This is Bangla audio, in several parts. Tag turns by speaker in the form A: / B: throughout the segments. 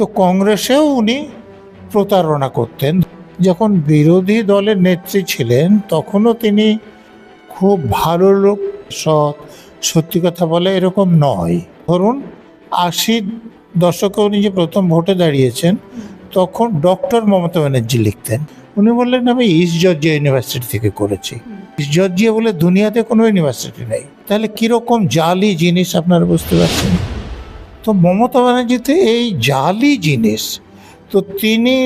A: তো কংগ্রেসেও উনি প্রতারণা করতেন। যখন বিরোধী দলের নেত্রী ছিলেন তখনও তিনি খুব ভালো লোক, সৎ, সত্যি কথা বলে এরকম নয়। ধরুন 80 দশকে উনি যে প্রথম ভোটে দাঁড়িয়েছেন তখন ডক্টর মমতা ব্যানার্জি লিখতেন, উনি বললেন আমি ইস্ট জর্জিয়া ইউনিভার্সিটি থেকে করেছি। ইস্ট জর্জিয়া বলে দুনিয়াতে কোনো ইউনিভার্সিটি নেই। তাহলে কীরকম জালি জিনিস আপনারা বুঝতে পারছেন। তো মমতা ব্যানার্জিতে এই জালি জিনিস, তো তিনি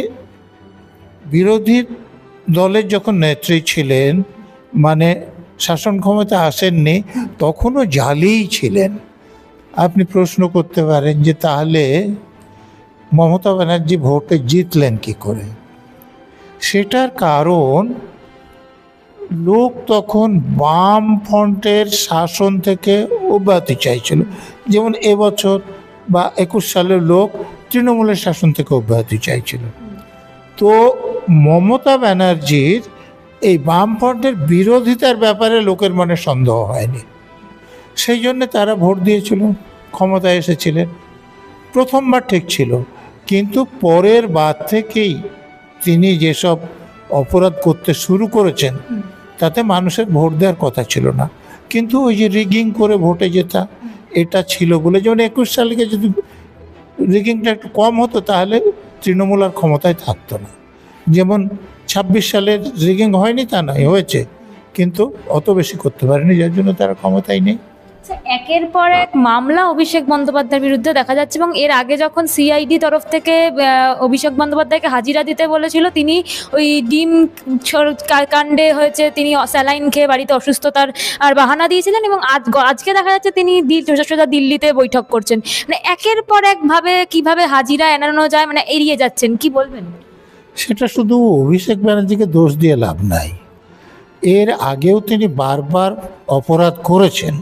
A: বিরোধী দলের যখন নেত্রী ছিলেন, মানে শাসন ক্ষমতা আসেননি, তখনও জালিই ছিলেন। আপনি প্রশ্ন করতে পারেন যে তাহলে মমতা ব্যানার্জি ভোটে জিতলেন কি করে? সেটার কারণ লোক তখন বাম ফ্রন্টের শাসন থেকে অব্যাহতি চাইছিল। যেমন এবছর বা 21 সালের লোক তৃণমূলের শাসন থেকে অব্যাহতি চাইছিল। তো মমতা ব্যানার্জির এই বামফ্রন্টের বিরোধিতার ব্যাপারে লোকের মনে সন্দেহ হয়নি, সেই জন্য তারা ভোট দিয়েছিল, ক্ষমতায় এসেছিলেন। প্রথমবার ঠিক ছিল, কিন্তু পরের বার থেকেই তিনি যেসব অপরাধ করতে শুরু করেছেন তাতে মানুষের ভোট দেওয়ার কথা ছিল না। কিন্তু ওই যে রিগিং করে ভোটে জেতা, এটা ছিল বলে। যেমন 21 সালে যদি রিগিংটা একটু কম হতো তাহলে তৃণমূল আর ক্ষমতায় থাকতো না। যেমন 26 সালের রিগিং হয়নি তা নয়, হয়েছে, কিন্তু অত বেশি করতে পারেনি, যার জন্য তারা ক্ষমতায় নেই।
B: একের পর এক মামলা অভিষেক বন্দ্যোপাধ্যায়ের বিরুদ্ধে দেখা যাচ্ছে, এবং এর আগে যখন সিআইডি তরফ থেকে অভিষেক বন্দ্যোপাধ্যায়কে হাজিরা দিতে বলেছিল, তিনি ওই ডিম কাণ্ডে হয়েছে, তিনি স্যালাইন খেয়ে বাড়িতে অসুস্থতার আর বাহানা দিয়েছিলেন, এবং আজকে দেখা যাচ্ছে তিনি সোজা দিল্লিতে বৈঠক করছেন। মানে একের পর একভাবে কিভাবে হাজিরা এড়ানো যায়, মানে এড়িয়ে যাচ্ছেন, কি বলবেন?
A: সেটা শুধু অভিষেক ব্যানার্জিকে দোষ দিয়ে লাভ নাই। এর আগেও তিনি বারবার অপরাধ করেছেন,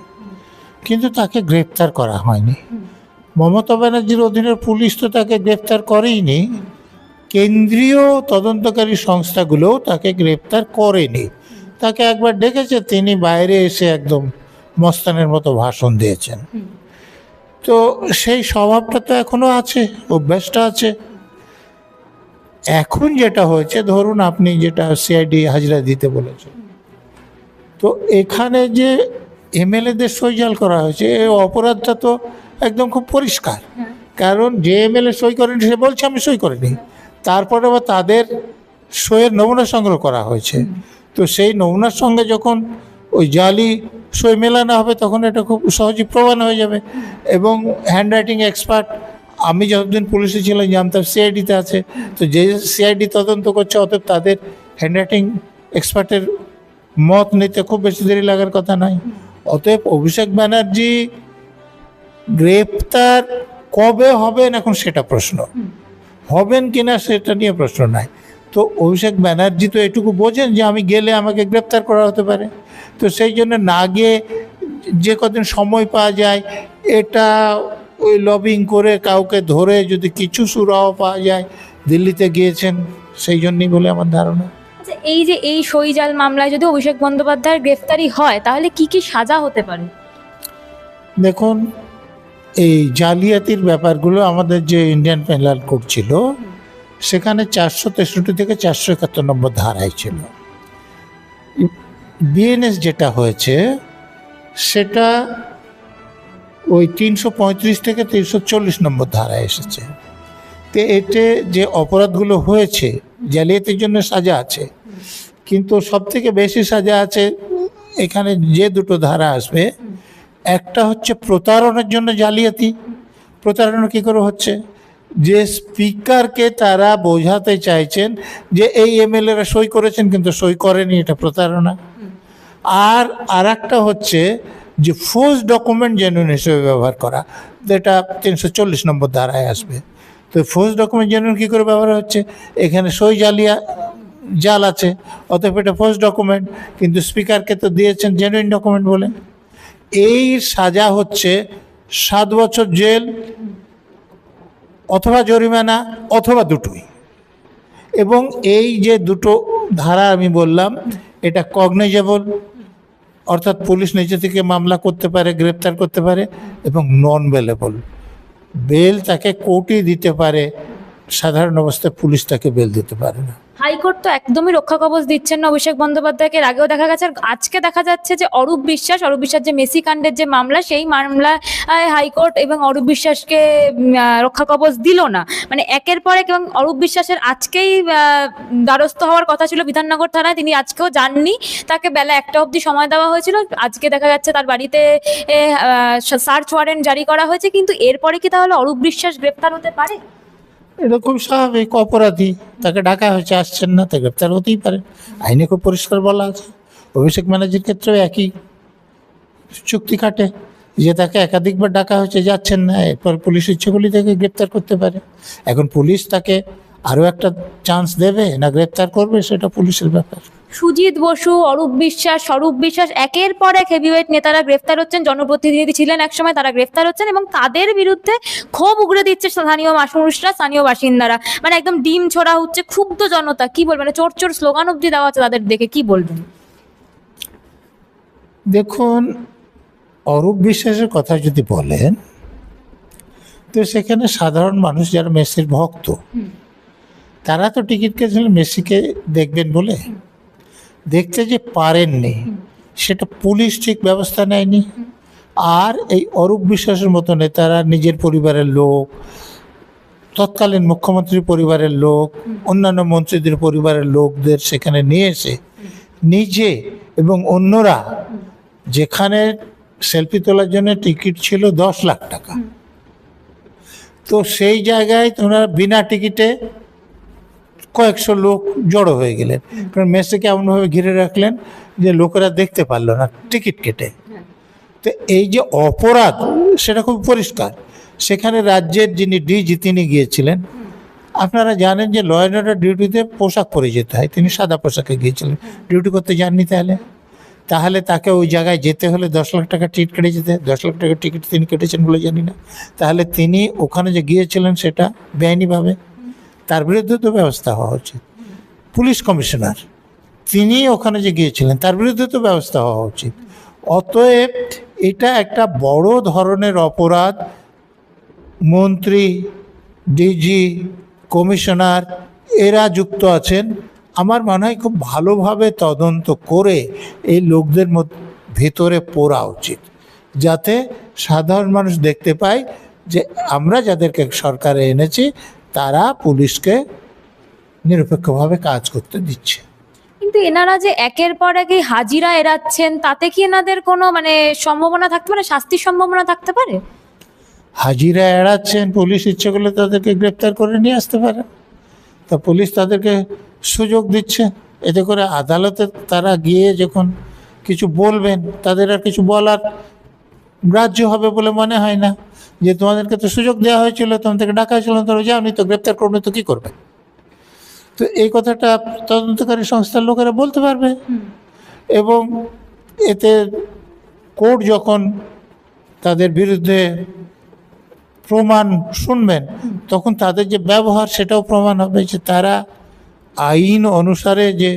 A: কিন্তু তাকে গ্রেপ্তার করা হয়নি। মমতা ব্যানার্জির অধীনের পুলিশ তো তাকে গ্রেপ্তার করেইনি, কেন্দ্রীয় তদন্তকারী সংস্থাগুলোও তাকে গ্রেপ্তার করেনি। তাকে একবার ডেকেছে, তিনি বাইরে এসে একদম মস্তানের মতো ভাষণ দিয়েছেন। তো সেই স্বভাবটা তো এখনো আছে, অভ্যাসটা আছে। এখন যেটা হয়েছে, ধরুন আপনি যেটা সিআইডি হাজিরা দিতে বলেছেন, তো এখানে যে এমএলএদের সই জাল করা হয়েছে, এই অপরাধটা তো একদম খুব পরিষ্কার। কারণ যে এমএলএ সই করেনি সে বলছে আমি সই করিনি, তারপরে আবার তাদের সইয়ের নমুনা সংগ্রহ করা হয়েছে। তো সেই নমুনার সঙ্গে যখন ওই জালি সই মেলানো হবে তখন এটা খুব সহজেই প্রমাণ হয়ে যাবে। এবং হ্যান্ডরাইটিং এক্সপার্ট, আমি যতদিন পুলিশে ছিলাম জানতাম সিআইডিতে আছে। তো যে সিআইডি তদন্ত করছে, অতএব তাদের হ্যান্ডরাইটিং এক্সপার্টের মত নিতে খুব বেশি দেরি লাগার কথা নয়। অতএব অভিষেক ব্যানার্জি গ্রেপ্তার কবে হবেন এখন সেটা প্রশ্ন, হবেন কিনা সেটা নিয়ে প্রশ্ন নাই। তো অভিষেক ব্যানার্জি তো এটুকু বোঝেন যে আমি গেলে আমাকে গ্রেপ্তার করা হতে পারে। তো সেই জন্য না গিয়ে যে কদিন সময় পাওয়া যায়, এটা ওই লবিং করে কাউকে ধরে যদি কিছু সুরাহ পাওয়া যায়, দিল্লিতে গিয়েছেন সেই জন্যই বলে আমার ধারণা।
B: আচ্ছা, এই যে এই সই জাল মামলায় যদি অভিষেক বন্দ্যোপাধ্যায়ের গ্রেফতারি হয় তাহলে কি কি সাজা হতে পারে?
A: দেখুন, এই জালিয়াতির ব্যাপারগুলো আমাদের যে ইন্ডিয়ান পেনাল কোড ছিল সেখানে 463 থেকে 471 নম্বর ধারায় ছিল। বিএনএস যেটা হয়েছে সেটা ওই 335 থেকে 340 নম্বর ধারায় এসেছে। তো এতে যে অপরাধগুলো হয়েছে, জালিয়াতির জন্য সাজা আছে, কিন্তু সব থেকে বেশি সাজা আছে এখানে যে দুটো ধারা আসবে। একটা হচ্ছে প্রতারণার জন্য জালিয়াতি। প্রতারণা কী করে হচ্ছে? যে স্পিকারকে তারা বোঝাতে চাইছেন যে এই এমএলএরা সই করেছেন কিন্তু সই করেনি, এটা প্রতারণা। আর একটা হচ্ছে যে ফোর্স ডকুমেন্ট জেনুইন হিসেবে ব্যবহার করা, যেটা 340 নম্বর ধারায় আসবে। তো ফোর্স ডকুমেন্ট জেনুইন কী করে ব্যবহার হচ্ছে? এখানে সই জাল আছে, অতএব এটা ফোর্স ডকুমেন্ট, কিন্তু স্পিকারকে তো দিয়েছেন জেনুইন ডকুমেন্ট বলে। এই সাজা হচ্ছে 7 বছর জেল অথবা জরিমানা অথবা দুটোই। এবং এই যে দুটো ধারা আমি বললাম এটা কগনিজেবল, অর্থাৎ পুলিশ নিজে থেকে মামলা করতে পারে, গ্রেপ্তার করতে পারে, এবং নন বেলেবল। বেল তাকে কোর্টই দিতে পারে, সাধারণ অবস্থায় পুলিশ তাকে বেল দিতে পারে না।
B: হাইকোর্ট তো একদমই রক্ষা কবচ দিচ্ছেন না অভিষেক বন্দ্যোপাধ্যায়কে। এর আগেও দেখা গেছে, আর আজকে দেখা যাচ্ছে যে অরূপ বিশ্বাস যে মেসি কাণ্ডের যে মামলা, সেই মামলায় হাইকোর্ট এবং অরূপ বিশ্বাসকে রক্ষা কবচ দিল না। মানে একের পর এক, এবং অরূপ বিশ্বাসের আজকেই দ্বারস্থ হওয়ার কথা ছিল বিধাননগর থানায়, তিনি আজকেও যাননি। তাকে বেলা 1টা অবধি সময় দেওয়া হয়েছিল। আজকে দেখা যাচ্ছে তার বাড়িতে সার্চ ওয়ারেন্ট জারি করা হয়েছে। কিন্তু এরপরে কি তাহলে অরূপ বিশ্বাস গ্রেপ্তার হতে পারে?
A: এটা খুব স্বাভাবিক, অপরাধী, তাকে ডাকা হয়েছে, আসছেন না, তা গ্রেপ্তার হতেই পারে। আইনে খুব পরিষ্কার বলা আছে। অভিষেক ব্যানার্জির ক্ষেত্রেও একই চুক্তি কাটে, যে তাকে একাধিকবার ডাকা হয়েছে, যাচ্ছেন না, এরপর পুলিশ ইচ্ছে করলে তাকে গ্রেপ্তার করতে পারে। এখন পুলিশ তাকে আরও একটা চান্স দেবে না গ্রেপ্তার করবে, সেটা পুলিশের ব্যাপার।
B: সুজিত বসু, অরূপ বিশ্বাস, স্বরূপ বিশ্বাস, একের পর এক হেভিওয়েট নেতারা গ্রেফতার হচ্ছেন। জনপ্রতিনিধি ছিলেন একসময়, তারা গ্রেফতার হচ্ছেন এবং তাদের বিরুদ্ধে ক্ষোভ উগড়ে দিচ্ছে স্থানীয় মানুষরা, স্থানীয় বাসিন্দারা। মানে একদম ডিম ছোড়া হচ্ছে, ক্ষুব্ধ জনতা। কি বলবেন? চোর চোর স্লোগান অব্দি দেওয়া হচ্ছে তাদের দেখে, কি বলবেন?
A: দেখুন, অরূপ বিশ্বাসের কথা যদি বলেন, তো সেখানে সাধারণ মানুষ যারা মেসির ভক্ত, তারা তো টিকিট কেটেছিলেন মেসিকে দেখবেন বলে, দেখতে যে পারেননি, সেটা পুলিশ ঠিক ব্যবস্থা নেয়নি। আর এই অরূপ বিশ্বাসের মতো নেতারা নিজের পরিবারের লোক, তৎকালীন মুখ্যমন্ত্রীর পরিবারের লোক, অন্যান্য মন্ত্রীদের পরিবারের লোকদের সেখানে নিয়ে এসে নিজে এবং অন্যরা, যেখানে সেলফি তোলার জন্য টিকিট ছিল 10 লাখ টাকা, তো সেই জায়গায় তোমরা বিনা টিকিটে কয়েকশো লোক জড়ো হয়ে গেলেন। কারণ মেসিকে এমনভাবে ঘিরে রাখলেন যে লোকেরা দেখতে পারলো না টিকিট কেটে। তো এই যে অপরাধ, সেটা খুব পরিষ্কার। সেখানে রাজ্যের যিনি ডিজি, তিনি গিয়েছিলেন। আপনারা জানেন যে ল অ্যান্ড অর্ডার ডিউটিতে পোশাক পরে যেতে হয়, তিনি সাদা পোশাকে গিয়েছিলেন, ডিউটি করতে যাননি। তাহলে তাকে ওই জায়গায় যেতে হলে 10 লাখ টাকা টিকিট কেটে যেতে, 10 লাখ টাকার টিকিট তিনি কেটেছেন বলে জানি না। তাহলে তিনি ওখানে যে গিয়েছিলেন সেটা বেআইনিভাবে, তার বিরুদ্ধে তো ব্যবস্থা হওয়া উচিত। পুলিশ কমিশনার, তিনি ওখানে যে গিয়েছিলেন, তার বিরুদ্ধে তো ব্যবস্থা হওয়া উচিত। অতএব এটা একটা বড় ধরনের অপরাধ। মন্ত্রী, ডিজি, কমিশনার এরা যুক্ত আছেন। আমার মনে হয় খুব ভালোভাবে তদন্ত করে এই লোকদের ভেতরে পড়া উচিত, যাতে সাধারণ মানুষ দেখতে পায় যে আমরা যাদেরকে সরকারে এনেছি তারা পুলিশকে নিরপেক্ষভাবে কাজ করতে দিচ্ছে।
B: কিন্তু এনারা যে একের পর এক এই হাজিরা এড়াচ্ছেন, তাতে কি এনাদের কোনো মানে সম্ভাবনা থাকতে পারে, শাস্তির সম্ভাবনা থাকতে পারে?
A: হাজিরা এড়াচ্ছেন, পুলিশ ইচ্ছে করলে তাদেরকে গ্রেপ্তার করে নিয়ে আসতে পারে। তা পুলিশ তাদেরকে সুযোগ দিচ্ছে, এতে করে আদালতে তারা গিয়ে যখন কিছু বলবেন, তাদের আর কিছু বলার গ্রাহ্য হবে বলে মনে হয় না। যে তোমাদেরকে তো সুযোগ দেওয়া হয়েছিল, তোমাদেরকে ডাকা হয়েছিল, তোমরা যাওনি, তো গ্রেপ্তার করবে, তো কী করবে? তো এই কথাটা তদন্তকারী সংস্থার লোকেরা বলতে পারবে। এবং এতে কোর্ট যখন তাদের বিরুদ্ধে প্রমাণ শুনবেন, তখন তাদের যে ব্যবহার, সেটাও প্রমাণ হবে যে তারা আইন অনুসারে যে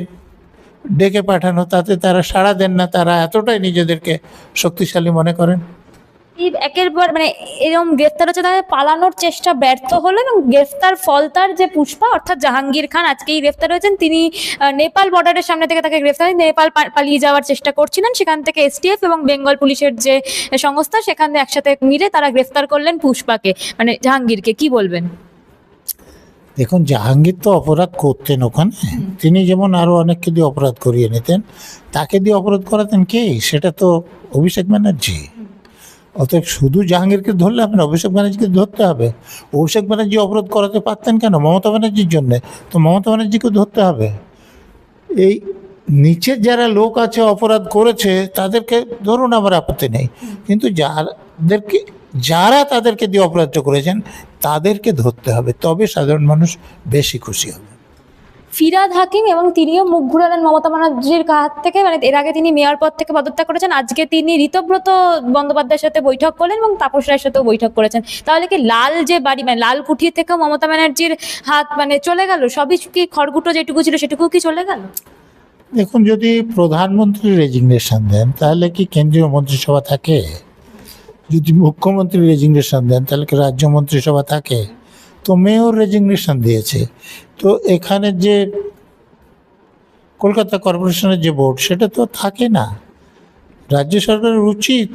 A: ডেকে পাঠানো, তাতে তারা সাড়া দেন না। তারা এতটাই নিজেদেরকে শক্তিশালী মনে করেন।
B: এই একের পর মানে এরকম গ্রেফতার হচ্ছে, তাহলে পালানোর চেষ্টা ব্যর্থ হলো এবং গ্রেফতার ফলতার যে পুষ্পা অর্থাৎ জাহাঙ্গীর খান আজকেই গ্রেফতার হয়েছেন। তিনি নেপাল বর্ডারের সামনে থেকে তাকে গ্রেফতার, নেপাল পালিয়ে যাওয়ার চেষ্টা করছিলেন। সেখান থেকে এসটিএফ এবং বেঙ্গল পুলিশের যে সংস্থা, সেখানে একসাথে মিলে তারা গ্রেফতার করলেন পুষ্পাকে, মানে জাহাঙ্গীরকে। কি বলবেন?
A: দেখুন, জাহাঙ্গীর তো অপরাধ করতেন ওখানে, তিনি যেমন আরও অনেককে দিয়ে অপরাধ করিয়ে নিতেন, তাকে দিয়ে অপরাধ করাতেন কে? সেটা তো অভিষেক ব্যানার্জি। অতএব শুধু জাহাঙ্গীরকে ধরলে হবে না, অভিষেক ব্যানার্জিকে ধরতে হবে। অভিষেক ব্যানার্জি অপরাধ করাতে পারতেন কেন? মমতা ব্যানার্জির জন্যে। তো মমতা ব্যানার্জিকে ধরতে হবে। এই নিচের যারা লোক আছে অপরাধ করেছে, তাদেরকে ধরুন, আমার আপত্তি নেই, কিন্তু যারা তাদেরকে দিয়ে অপরাধটা করেছেন তাদেরকে ধরতে হবে, তবে সাধারণ মানুষ বেশি খুশি হবে।
B: ফিরহাদ হাকিম, এবং তিনিও মুখ ঘুরালেন মমতা ব্যানার্জির হাত থেকে। মানে এর আগে তিনি মেয়র পদ থেকে পদত্যাগ করেছেন, আজকে তিনি ঋতব্রত বন্দ্যোপাধ্যায়ের সাথে বৈঠক করলেন এবং তাপস রায়ের সাথেও বৈঠক করেছেন। তাহলে কি লাল যে বাড়ি, মানে লাল কুঠি থেকেও মমতা ব্যানার্জির হাত মানে চলে গেল? সবই কি খড়গুটো যেটুকু ছিল সেটুকু কি চলে গেল?
A: দেখুন, যদি প্রধানমন্ত্রী রেজিগনেশন দেন, তাহলে কি কেন্দ্রীয় মন্ত্রিসভা থাকে? যদি মুখ্যমন্ত্রী রেজিগনেশন দেন তাহলে কি রাজ্য মন্ত্রিসভা থাকে? তো মেয়র রেজিগনেশন দিয়েছে। তো এখানে যে কলকাতা কর্পোরেশনের যে বোর্ড, সেটা তো থাকে না। রাজ্য সরকারের উচিত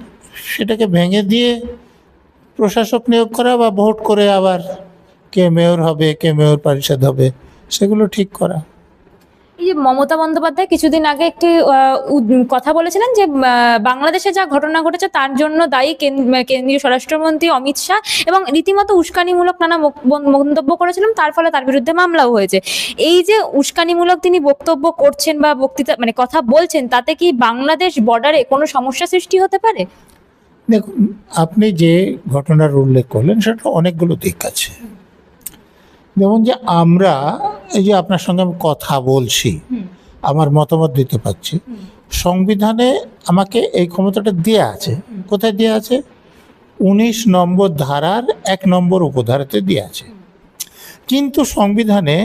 A: সেটাকে ভেঙে দিয়ে প্রশাসক নিয়োগ করা, বা ভোট করে আবার কে মেয়র হবে, কে মেয়র পরিষদ হবে, সেগুলো ঠিক করা।
B: এই যে মমতা বন্দ্যোপাধ্যায় কিছুদিন আগে একটি কথা বলেছিলেন যে বাংলাদেশে যা ঘটনা ঘটেছে তার জন্য দায়ী কেন্দ্রীয় স্বরাষ্ট্রমন্ত্রী অমিত শাহ, এবং রীতিমতো উস্কানিমূলক নানা মন্তব্য করেছিলেন, তার ফলে তার বিরুদ্ধে মামলাও হয়েছে। এই যে উস্কানিমূলক তিনি বক্তব্য করছেন বা বক্তৃতা মানে কথা বলছেন, তাতে কি বাংলাদেশ বর্ডারে কোনো সমস্যা সৃষ্টি হতে পারে?
A: দেখুন, আপনি যে ঘটনার উল্লেখ করলেন সেটা অনেকগুলো দিক আছে। যেমন যে আমরা এই যে আপনার সঙ্গে আমি কথা বলছি, আমার মতামত দিতে পারছি, সংবিধানে আমাকে এই ক্ষমতাটা দেওয়া আছে। কোথায় দেওয়া আছে? 19 নম্বর ধারার 1 নম্বর উপধারাতে দেওয়া আছে। কিন্তু সংবিধানে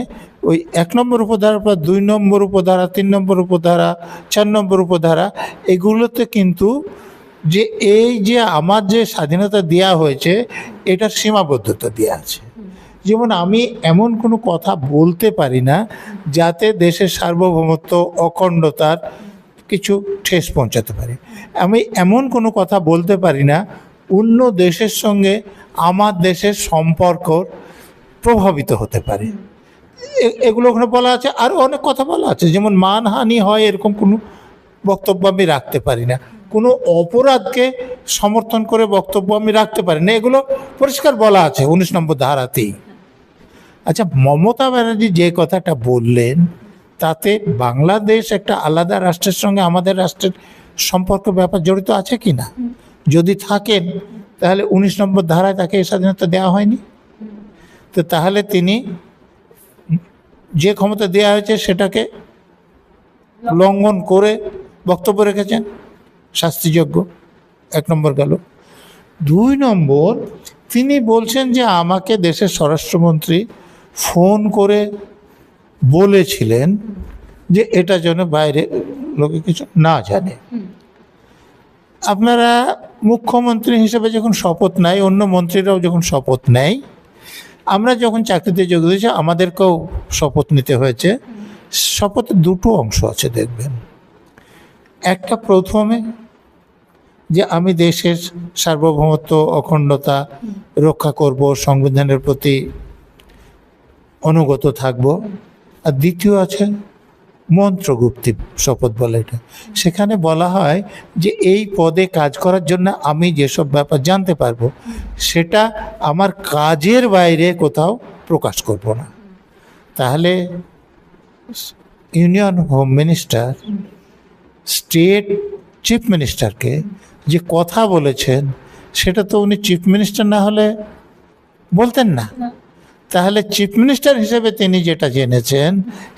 A: ওই 1 নম্বর উপধারার পর 2 নম্বর উপধারা, 3 নম্বর উপধারা, 4 নম্বর উপধারা, এগুলোতে কিন্তু যে এই যে আমার যে স্বাধীনতা দেওয়া হয়েছে এটার সীমাবদ্ধতা দেওয়া আছে। যেমন আমি এমন কোনো কথা বলতে পারি না যাতে দেশের সার্বভৌমত্ব, অখণ্ডতার কিছু ঠেস পৌঁছাতে পারে। আমি এমন কোনো কথা বলতে পারি না অন্য দেশের সঙ্গে আমার দেশের সম্পর্ক প্রভাবিত হতে পারে। এগুলো ওখানে বলা আছে। আরও অনেক কথা বলা আছে, যেমন মানহানি হয় এরকম কোনো বক্তব্য আমি রাখতে পারি না, কোনো অপরাধকে সমর্থন করে বক্তব্য আমি রাখতে পারি না। এগুলো পরিষ্কার বলা আছে 19 নম্বর ধারাতেই। আচ্ছা, মমতা ব্যানার্জি যে কথাটা বললেন তাতে বাংলাদেশ একটা আলাদা রাষ্ট্রের সঙ্গে আমাদের রাষ্ট্রের সম্পর্ক ব্যাপার জড়িত আছে কি না? যদি থাকেন তাহলে 19 নম্বর ধারায় তাকে এই স্বাধীনতা দেওয়া হয়নি। তো তাহলে তিনি যে ক্ষমতা দেওয়া হয়েছে সেটাকে লঙ্ঘন করে বক্তব্য রেখেছেন, শাস্তিযোগ্য। 1 নম্বর গেল। 2 নম্বর, তিনি বলছেন যে আমাকে দেশের স্বরাষ্ট্রমন্ত্রী ফোন করে বলেছিলেন যে এটা যেন বাইরে লোকে কিছু না জানে। আপনারা মুখ্যমন্ত্রী হিসেবে যখন শপথ নেয়, অন্য মন্ত্রীরাও যখন শপথ নেয়, আমরা যখন চাকরিতে যোগ দিয়েছি আমাদেরকেও শপথ নিতে হয়েছে। শপথের 2টো অংশ আছে দেখবেন। একটা প্রথমে যে আমি দেশের সার্বভৌমত্ব, অখণ্ডতা রক্ষা করব, সংবিধানের প্রতি অনুগত থাকব। আর দ্বিতীয় আছে মন্ত্রগুপ্তি শপথ বলে এটা। সেখানে বলা হয় যে এই পদে কাজ করার জন্য আমি যেসব ব্যাপার জানতে পারবো সেটা আমার কাজের বাইরে কোথাও প্রকাশ করব না। তাহলে union home minister state chief মিনিস্টারকে যে কথা বলেছেন সেটা তো উনি চিফ মিনিস্টার না হলে বলতেন না। তাহলে চিফ মিনিস্টার হিসেবে তিনি যেটা জেনেছেন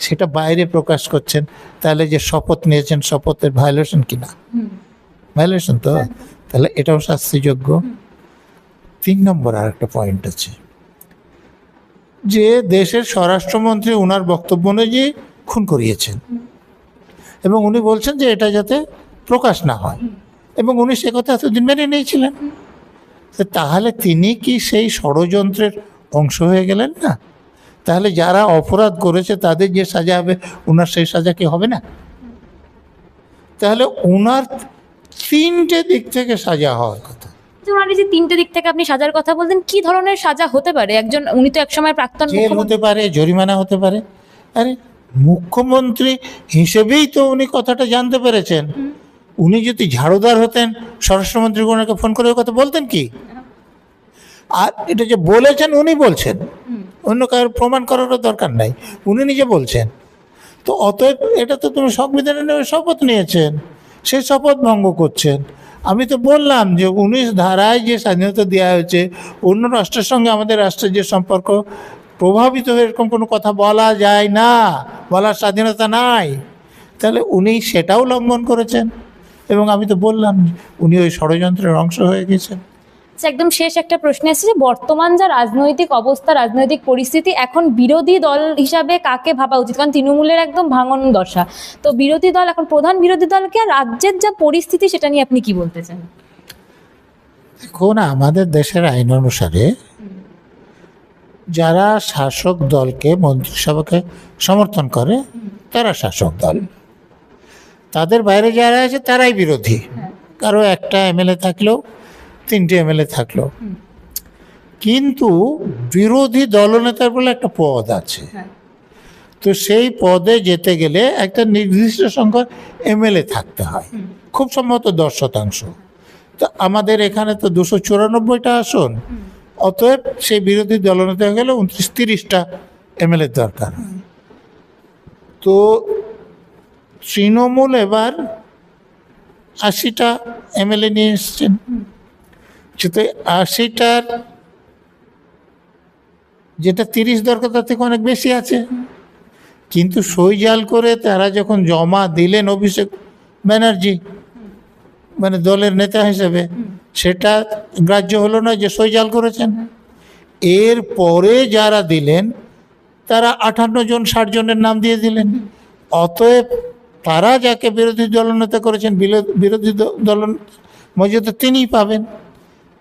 A: সেটা বাইরে প্রকাশ করছেন, তাহলে যে শপথ নিয়েছেন শপথের ভায়োলেশন কিনা? ভায়োলেশন তো। তাহলে এটাও শাস্তিযোগ্য। 3 নম্বর আর একটা পয়েন্ট আছে, যে দেশের স্বরাষ্ট্রমন্ত্রী ওনার বক্তব্য অনুযায়ী খুন করিয়েছেন এবং উনি বলছেন যে এটা যাতে প্রকাশ না হয়, এবং উনি সে কথা এতদিন মেনে নিয়েছিলেন। তাহলে তিনি কি সেই ষড়যন্ত্রের অংশ হয়ে গেলেন না? তাহলে যারা অপরাধ করেছে তাদের যে সাজা হবে ওনার সেই সাজা কি হবে না? তাহলে ওনার 3টে দিক থেকে সাজা হওয়ার কথা।
B: ওনার এই যে 3টে দিক থেকে আপনি সাজার কথা বলতেন, কি ধরনের সাজা হতে পারে? একজন, উনি তো একসময় প্রাক্তন
A: জেল হতে পারে, জরিমানা হতে পারে। আরে মুখ্যমন্ত্রী হিসেবেই তো উনি কথাটা জানতে পেরেছেন। উনি যদি ঝাড়ুদার হতেন, স্বরাষ্ট্রমন্ত্রী ওনাকে ফোন করে ওই কথা বলতেন কি? আর এটা যে বলেছেন উনি বলছেন, অন্য কারোর প্রমাণ করারও দরকার নাই, উনি নিজে বলছেন। তো অতএব এটা তো তুমি সংবিধানে নেমে শপথ নিয়েছেন, সেই শপথ ভঙ্গ করছেন। আমি তো বললাম যে 19 ধারায় যে স্বাধীনতা দেওয়া হয়েছে, অন্য রাষ্ট্রের সঙ্গে আমাদের রাষ্ট্রের যে সম্পর্ক প্রভাবিত হয়ে এরকম কোনো কথা বলা যায় না, বলার স্বাধীনতা নাই। তাহলে উনি সেটাও লঙ্ঘন করেছেন, এবং আমি তো বললাম উনি ওই ষড়যন্ত্রের অংশ হয়ে গেছেন।
B: একদম শেষ একটা প্রশ্ন এসেছে যে বর্তমান যা রাজনৈতিক অবস্থা, রাজনৈতিক পরিস্থিতি, এখন বিরোধী দল হিসাবে কাকে ভাবা উচিত? কারণ তৃণমূলের একদম ভাঙন দশা। তো বিরোধী দল, এখন প্রধান বিরোধী দলকে, আর রাজ্যের যা পরিস্থিতি সেটা নিয়ে আপনি কি বলতে চান?
A: এখন আমাদের দেশের আইন অনুসারে যারা শাসক দলকে, মন্ত্রিসভাকে সমর্থন করে তারা শাসক দল, তাদের বাইরে যারা আছে তারাই বিরোধী। কারো একটা এমএলএ থাকলেও, 3টে এমএলএ থাকলেও, কিন্তু বিরোধী দলনেতার বলে একটা পদ আছে। তো সেই পদে যেতে গেলে একটা নির্দিষ্ট সংখ্যক এমএলএ থাকতে হয়, খুব সম্ভবত 10%। তো আমাদের এখানে তো 294টা আসন, অতএব সেই বিরোধী দলনেতা হয়ে গেলে 29-30টা এমএলএ দরকার। তো তৃণমূল এবার 80টা এমএলএ নিয়ে এসছেন। তো 80টার যেটা 30 দরকার তার থেকে অনেক বেশি আছে, কিন্তু সই জাল করে তারা যখন জমা দিলেন অভিষেক ব্যানার্জি মানে দলের নেতা হিসেবে, সেটা গ্রাহ্য হলো না যে সই জাল করেছেন। এর পরে যারা দিলেন তারা 58 জন 60 জনের নাম দিয়ে দিলেন। অতএব তারা যাকে বিরোধী দলনেতা করেছেন বিরোধী দল মর্যাদা তিনিই পাবেন।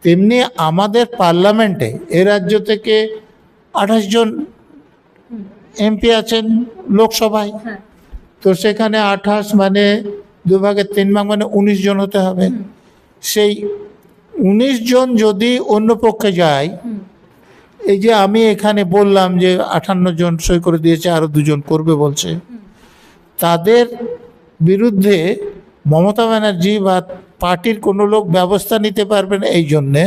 A: তেমনি আমাদের পার্লামেন্টে এ রাজ্য থেকে 28 জন এমপি আছেন লোকসভায়। তো সেখানে 28 মানে 2/3 ভাগ মানে 19 জন হতে হবে। সেই 19 জন যদি অন্য পক্ষে যায়, এই যে আমি এখানে বললাম যে 58 জন সই করে দিয়েছে, আরো 2 জন করবে বলছে, তাদের বিরুদ্ধে মমতা ব্যানার্জি বা পার্টির কোনো লোক ব্যবস্থা নিতে পারবেন এই জন্যে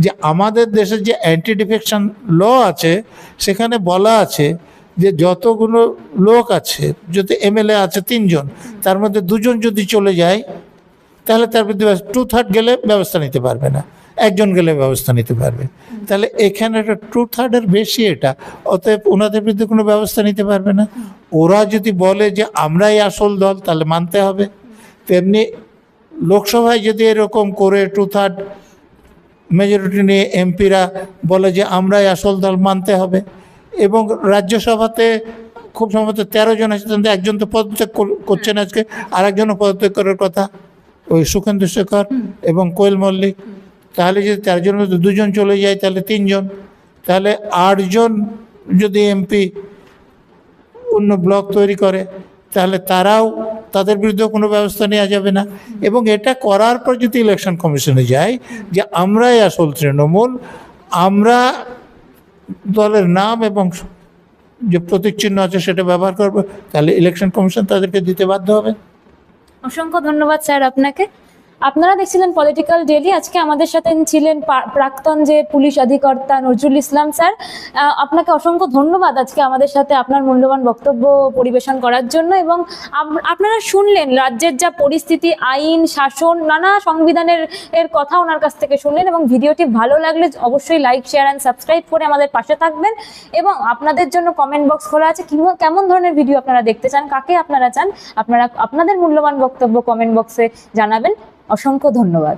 A: যে আমাদের দেশের যে অ্যান্টি ডিফেকশন ল আছে সেখানে বলা আছে যে যতগুলো লোক আছে, যদি এমএলএ আছে 3 জন, তার মধ্যে 2 জন যদি চলে যায় তাহলে তার বিরুদ্ধে 2/3 গেলে ব্যবস্থা নিতে পারবে না, 1 জন গেলে ব্যবস্থা নিতে পারবে। তাহলে এখানে একটা 2/3 বেশি এটা, অতএব ওনাদের বিরুদ্ধে কোনো ব্যবস্থা নিতে পারবে না। ওরা যদি বলে যে আমরাই আসল দল তাহলে মানতে হবে। তেমনি লোকসভায় যদি এরকম করে 2/3 মেজরিটি নিয়ে এমপিরা বলে যে আমরাই আসল দল, মানতে হবে। এবং রাজ্যসভাতে খুব সম্ভবত 13 জন আছে, তাদের একজন তো পদত্যাগ করছেন আজকে, আর একজনও পদত্যাগ করার কথা, ওই সুখেন্দু শেখর এবং কোয়েল মল্লিক। তাহলে যদি 13 জনের মধ্যে 2 জন চলে যায় তাহলে 3 জন, তাহলে 8 জন যদি এমপি অন্য ব্লক তৈরি করে তাহলে তারাও, তাদের বিরুদ্ধে কোনো ব্যবস্থা নেওয়া যাবে না। এবং এটা করার পর যদি ইলেকশন কমিশনে যায় যে আমরাই আসল তৃণমূল, আমরা দলের নাম এবং যে প্রতীক চিহ্ন আছে সেটা ব্যবহার করবো, তাহলে ইলেকশন কমিশন তাদেরকে দিতে বাধ্য হবে।
B: অসংখ্য ধন্যবাদ স্যার আপনাকে। আপনারা দেখছিলেন পলিটিক্যাল ডেইলি। আজকে আমাদের সাথে ছিলেন প্রাক্তন যে পুলিশ অধিকর্তা নজরুল ইসলাম স্যার। আপনাকে অসংখ্য ধন্যবাদ আজকে আমাদের সাথে আপনার মূল্যবান বক্তব্য পরিবেশন করার জন্য। এবং আপনারা শুনলেন রাজ্যের যা পরিস্থিতি, আইন, শাসন, নানা সংবিধানের কথা ওনার কাছ থেকে শুনলেন। এবং ভিডিওটি ভালো লাগলে অবশ্যই লাইক, শেয়ার অ্যান্ড সাবস্ক্রাইব করে আমাদের পাশে থাকবেন। এবং আপনাদের জন্য কমেন্ট বক্স খোলা আছে, কেমন ধরনের ভিডিও আপনারা দেখতে চান, কাকে আপনারা চান, আপনারা আপনাদের মূল্যবান বক্তব্য কমেন্ট বক্সে জানাবেন। অসংখ্য ধন্যবাদ।